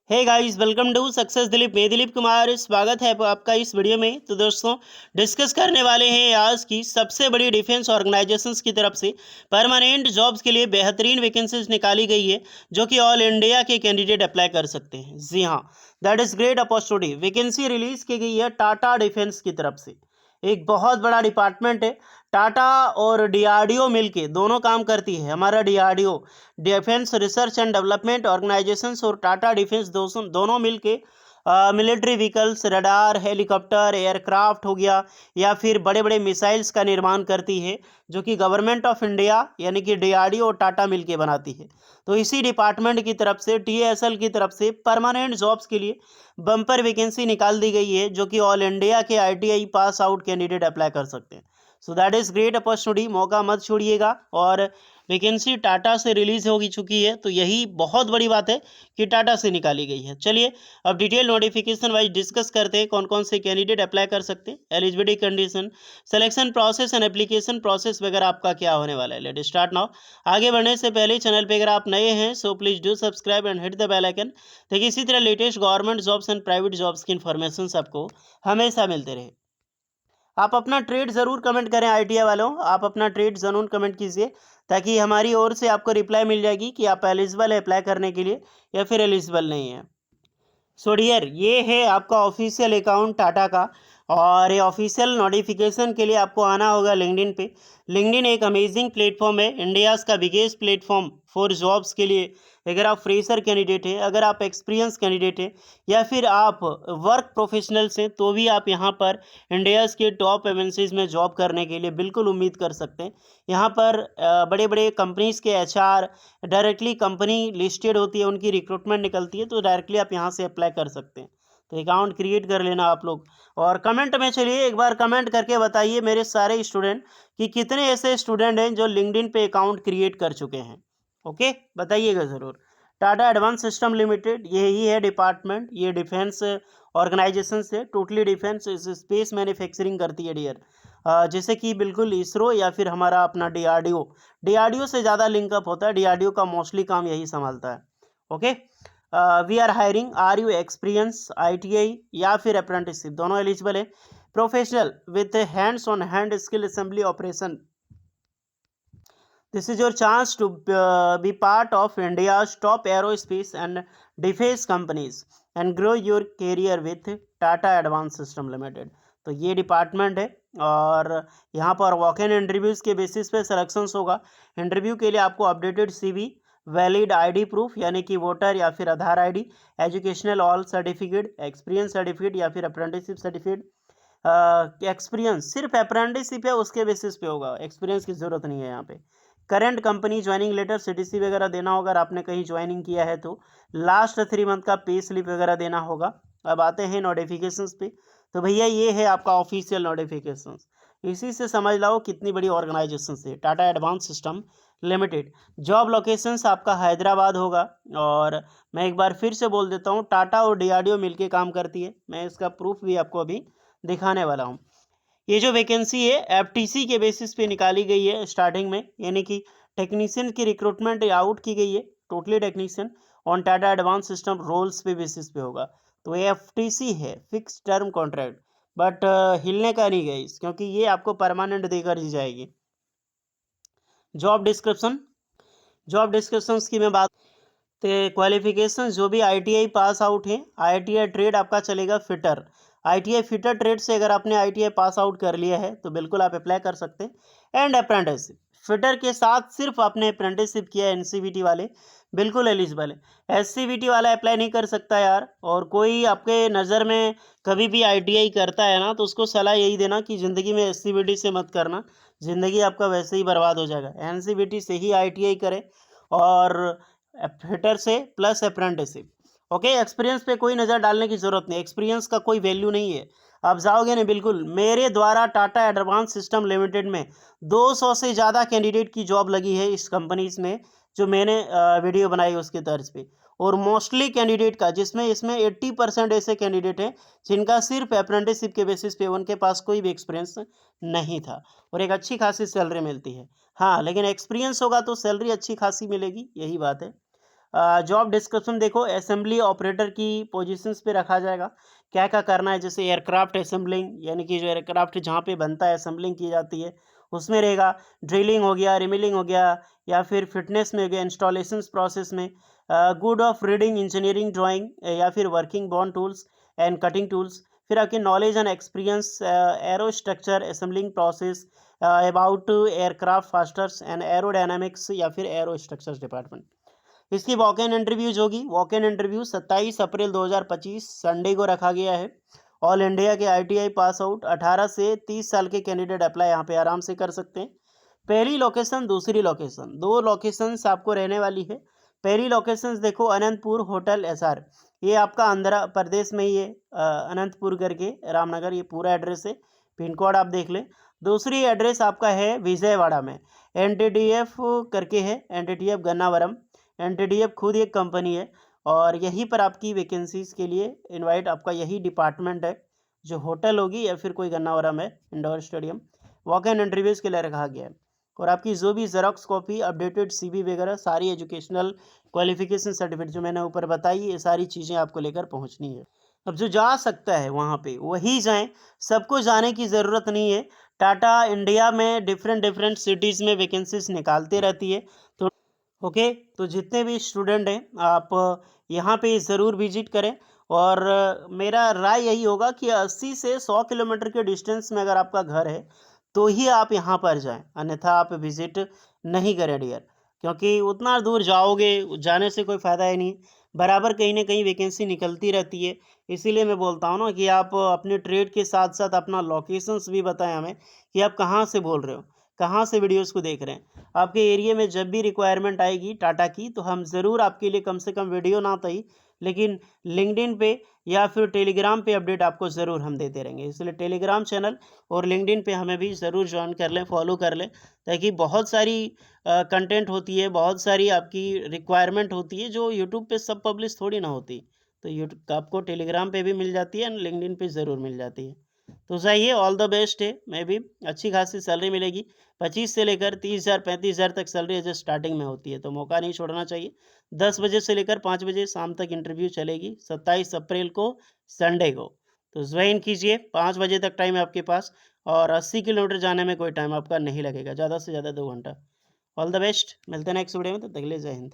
Hey guys, welcome to success Dilip. मैं दिलीप कुमार, स्वागत है आपका इस वीडियो में। तो दोस्तों, डिस्कस करने वाले हैं आज की सबसे बड़ी डिफेंस ऑर्गेनाइजेशंस की तरफ से परमानेंट जॉब्स के लिए बेहतरीन वैकेंसीज निकाली गई है, जो कि ऑल इंडिया के कैंडिडेट अप्लाई कर सकते हैं। जी हाँ, that is great opportunity. Vacancy release की गई है टाटा डिफेंस की तरफ से। एक बहुत बड़ा डिपार्टमेंट है। टाटा और डीआरडीओ मिलके दोनों काम करती है। हमारा DRDO, defence research and development organisations, और टाटा डिफेंस दोनों मिलके military vehicles, radar, helicopter, aircraft हो गया, या फिर बड़े बड़े मिसाइल्स का निर्माण करती है, जो कि गवर्नमेंट ऑफ इंडिया यानी कि डीआरडीओ और टाटा मिलके बनाती है। तो इसी डिपार्टमेंट की तरफ से, टीएसएल की तरफ से परमानेंट जॉब्स के लिए बम्पर वैकेंसी निकाल दी गई है, जो कि ऑल इंडिया के ITI pass out candidate apply कर सकते हैं। So that is great opportunity. मौका मत छोड़िएगा। और वैकेंसी टाटा से रिलीज होगी चुकी है, तो यही बहुत बड़ी बात है कि टाटा से निकाली गई है। चलिए अब डिटेल नोटिफिकेशन वाइज डिस्कस करते हैं कौन कौन से कैंडिडेट अप्लाई कर सकते हैं, eligibility condition, selection process and application process वगैरह आपका क्या होने वाला है। Let start now. आगे बढ़ने से पहले चैनल पे अगर आप नए हैं, so please do subscribe and hit the bell icon, ताकि इसी तरह latest government jobs and private jobs की इन्फॉर्मेशन आपको हमेशा मिलते रहे। आप अपना ट्रेड ज़रूर कमेंट करें। आईटीआई वालों, आप अपना ट्रेड ज़रूर कमेंट कीजिए, ताकि हमारी ओर से आपको रिप्लाई मिल जाएगी कि आप एलिजिबल है अप्लाई करने के लिए या फिर एलिजिबल नहीं है। सो डियर, ये है आपका ऑफिशियल अकाउंट टाटा का। और ये ऑफिशियल नोटिफिकेशन के लिए आपको आना होगा लिंक्डइन पे। लिंक्डइन एक अमेजिंग प्लेटफॉर्म है, इंडियाज़ का बिगेस्ट प्लेटफॉर्म फॉर जॉब्स के लिए। अगर आप फ्रेशर कैंडिडेट हैं, अगर आप एक्सपीरियंस कैंडिडेट हैं, या फिर आप वर्क प्रोफेशनल्स हैं, तो भी आप यहाँ पर इंडियाज़ के टॉप एमएनसीज में जॉब करने के लिए बिल्कुल उम्मीद कर सकते हैं। यहाँ पर बड़े बड़े कंपनीज़ के एचआर, डायरेक्टली कंपनी लिस्टेड होती है, उनकी रिक्रूटमेंट निकलती है, तो डायरेक्टली आप यहाँ से अप्लाई कर सकते हैं। तो अकाउंट क्रिएट कर लेना आप लोग। और कमेंट में चलिए एक बार कमेंट करके बताइए मेरे सारे स्टूडेंट कि कितने ऐसे स्टूडेंट हैं जो लिंक्डइन पे अकाउंट क्रिएट कर चुके हैं। ओके, बताइएगा ज़रूर। टाटा एडवांस सिस्टम लिमिटेड, यही है डिपार्टमेंट। ये डिफेंस ऑर्गेनाइजेशन से, टोटली डिफेंस स्पेस मैन्युफैक्चरिंग करती है डियर। जैसे कि बिल्कुल इसरो या फिर हमारा अपना डीआरडीओ, डीआरडीओ से ज़्यादा लिंकअप होता है। डीआरडीओ का मोस्टली काम यही संभालता है। Okay, we are hiring. Are you experience, ITI या फिर अप्रेंटिसशिप, दोनों एलिजिबल है। Professional with hands on hand skill assembly operation, this is your chance to be part of India's top aerospace and defense companies and grow your career with Tata Advanced System Limited। तो ये department है। और यहाँ पर walk in interviews के basis पे selections होगा। Interview के लिए आपको updated CV, valid ID proof यानी कि वोटर या फिर Aadhaar ID, educational all certificate, experience certificate या फिर अप्रेंटिसशिप सर्टिफिकेट। एक्सपीरियंस सिर्फ अप्रेंटिसशिप है उसके बेसिस पे होगा, एक्सपीरियंस की ज़रूरत नहीं है यहाँ पे। Current company joining letter, CTC वगैरह देना होगा अगर आपने कहीं ज्वाइनिंग किया है तो। लास्ट 3 मंथ का पे स्लिप वगैरह देना होगा। अब आते हैं नोटिफिकेशंस पे। तो भैया ये है आपका ऑफिशियल नोटिफिकेशंस। इसी से समझ लो कितनी बड़ी ऑर्गेनाइजेशन है Tata advance system limited. Job locations आपका हैदराबाद होगा। और मैं एक बार फिर से बोल देता हूँ, टाटा और डीआरडीओ मिलके काम करती है। मैं इसका प्रूफ भी आपको अभी दिखाने वाला हूँ। ये जो वैकेंसी है एफटीसी के बेसिस पे निकाली गई है स्टार्टिंग में, यानी कि टेक्नीशियन की रिक्रूटमेंट आउट की गई है। Totally technician on Tata advance system rolls पे बेसिस पे होगा। तो ये एफटीसी है, फिक्स टर्म कॉन्ट्रैक्ट। बट हिलने का नहीं गई, क्योंकि ये आपको परमानेंट देकर दी जाएगी। जॉब डिस्क्रिप्शन, जॉब डिस्क्रिप्शंस की मैं बात, तो क्वालिफिकेशन जो भी आईटीआई पास आउट है, आईटीआई ट्रेड आपका चलेगा फिटर। आईटीआई फिटर ट्रेड से अगर आपने आईटीआई पास आउट कर लिया है तो बिल्कुल आप अप्लाई कर सकते हैं। एंड अप्रेंटिसशिप, फिटर के साथ सिर्फ आपने अप्रेंटिसशिप किया है एनसीवीटी वाले, बिल्कुल एलिजिबल है। एससीवीटी वाला अप्लाई नहीं कर सकता यार। और कोई आपके नज़र में कभी भी आईटीआई करता है ना, तो उसको सलाह यही देना कि ज़िंदगी में एससीवीटी से मत करना, ज़िंदगी आपका वैसे ही बर्बाद हो जाएगा। एनसीवीटी से ही आईटीआई करें, और फिटर से प्लस अप्रेंटिसशिप। ओके, एक्सपीरियंस पे कोई नज़र डालने की ज़रूरत नहीं, एक्सपीरियंस का कोई वैल्यू नहीं है। आप जाओगे ना, बिल्कुल मेरे द्वारा टाटा एडवांस सिस्टम लिमिटेड में 200 से ज़्यादा कैंडिडेट की जॉब लगी है इस कंपनीज में, जो मैंने वीडियो बनाई उसके तर्ज पे। और मोस्टली कैंडिडेट का, जिसमें इसमें 80% ऐसे कैंडिडेट हैं जिनका सिर्फ अप्रेंटिसशिप के बेसिस पे, उनके पास कोई भी एक्सपीरियंस नहीं था, और एक अच्छी खासी सैलरी मिलती है। हाँ, लेकिन एक्सपीरियंस होगा तो सैलरी अच्छी खासी मिलेगी, यही बात है। जॉब डिस्क्रिप्शन देखो, असेंबली ऑपरेटर की पोजीशंस पे रखा जाएगा। क्या क्या करना है, जैसे एयरक्राफ्ट असेंबलिंग, यानी कि जो एयरक्राफ्ट जहाँ पे बनता है असेंबलिंग की जाती है उसमें रहेगा। ड्रिलिंग हो गया, रिमिलिंग हो गया, या फिर फिटनेस में हो गया, इंस्टॉलेशंस प्रोसेस में, good of reading engineering drawing, या फिर working bond tools and cutting tools. फिर आपके knowledge and experience arrow structure assembling process, about aircraft fosters and aerodynamics, या फिर एरो स्ट्रक्चर्स डिपार्टमेंट। इसकी वॉक इन इंटरव्यूज होगी। Walk in interview 27 April 2025 Sunday को रखा गया है। ऑल इंडिया के आईटीआई पास आउट 18 से 30 साल के कैंडिडेट अप्लाई यहाँ पे आराम से कर सकते हैं। पहली लोकेशन, दूसरी लोकेशन, दो लोकेशंस आपको रहने वाली है। पहली लोकेशंस देखो, अनंतपुर होटल एसआर, ये आपका आंध्र प्रदेश में ही है। अनंतपुर करके रामनगर, ये पूरा एड्रेस है। पिन कोड आप देख लें। दूसरी एड्रेस आपका है विजयवाड़ा में, एनटीडीएफ करके है, एनटीडीएफ गन्नावरम। एनटीडीएफ खुद एक कंपनी है और यहीं पर आपकी वैकेंसीज के लिए इनवाइट, आपका यही डिपार्टमेंट है जो होटल होगी या फिर कोई गन्नावरम है indoor stadium, walk in interviews के लिए रखा गया है। और आपकी जो भी जेरोक्स कॉपी, अपडेटेड सीवी वगैरह, सारी एजुकेशनल क्वालिफिकेशन सर्टिफिकेट जो मैंने ऊपर बताई, ये सारी चीज़ें आपको लेकर पहुंचनी है। अब जो जा सकता है वहाँ पे वही जाएं, सबको जाने की ज़रूरत नहीं है। टाटा इंडिया में डिफरेंट डिफरेंट सिटीज़ में वैकेंसीज निकालते रहती है। तो ओके, तो जितने भी स्टूडेंट हैं आप यहाँ पे ज़रूर विजिट करें। और मेरा राय यही होगा कि 80 से 100 किलोमीटर के डिस्टेंस में अगर आपका घर है तो ही आप यहाँ पर जाएं, अन्यथा आप विजिट नहीं करें डियर। क्योंकि उतना दूर जाओगे, जाने से कोई फ़ायदा ही नहीं। बराबर कहीं ना कहीं वैकेंसी निकलती रहती है। इसीलिए मैं बोलता हूँ ना कि आप अपने ट्रेड के साथ साथ अपना लोकेशंस भी बताएं हमें कि आप कहाँ से बोल रहे हो, कहाँ से वीडियोस को देख रहे हैं। आपके एरिया में जब भी रिक्वायरमेंट आएगी टाटा की, तो हम ज़रूर आपके लिए कम से कम वीडियो ना सही लेकिन लिंक्डइन पे या फिर टेलीग्राम पे अपडेट आपको ज़रूर हम देते रहेंगे। इसलिए टेलीग्राम चैनल और लिंक्डइन पे हमें भी ज़रूर ज्वाइन कर लें, फॉलो कर लें, ताकि बहुत सारी कंटेंट होती है, बहुत सारी आपकी रिक्वायरमेंट होती है जो यूट्यूब पे सब पब्लिश थोड़ी ना होती। तो यूट्यूब आपको टेलीग्राम पे भी मिल जाती है, लिंक्डइन पे ज़रूर मिल जाती है। तो चाहिए, ऑल द बेस्ट है। मैं भी अच्छी खासी सैलरी मिलेगी, 25 से लेकर 30,000 35,000 तक सैलरी एज स्टार्टिंग में होती है, तो मौका नहीं छोड़ना चाहिए। 10 बजे से लेकर 5 बजे शाम तक इंटरव्यू चलेगी 27 अप्रैल को, संडे को। तो ज्वाइन कीजिए, 5 बजे तक टाइम है आपके पास, और 80 किलोमीटर जाने में कोई टाइम आपका नहीं लगेगा, ज़्यादा से ज़्यादा 2 घंटा। ऑल द बेस्ट, मिलते हैं नेक्स्ट वीडियो में, तब तक के लिए जय हिंद।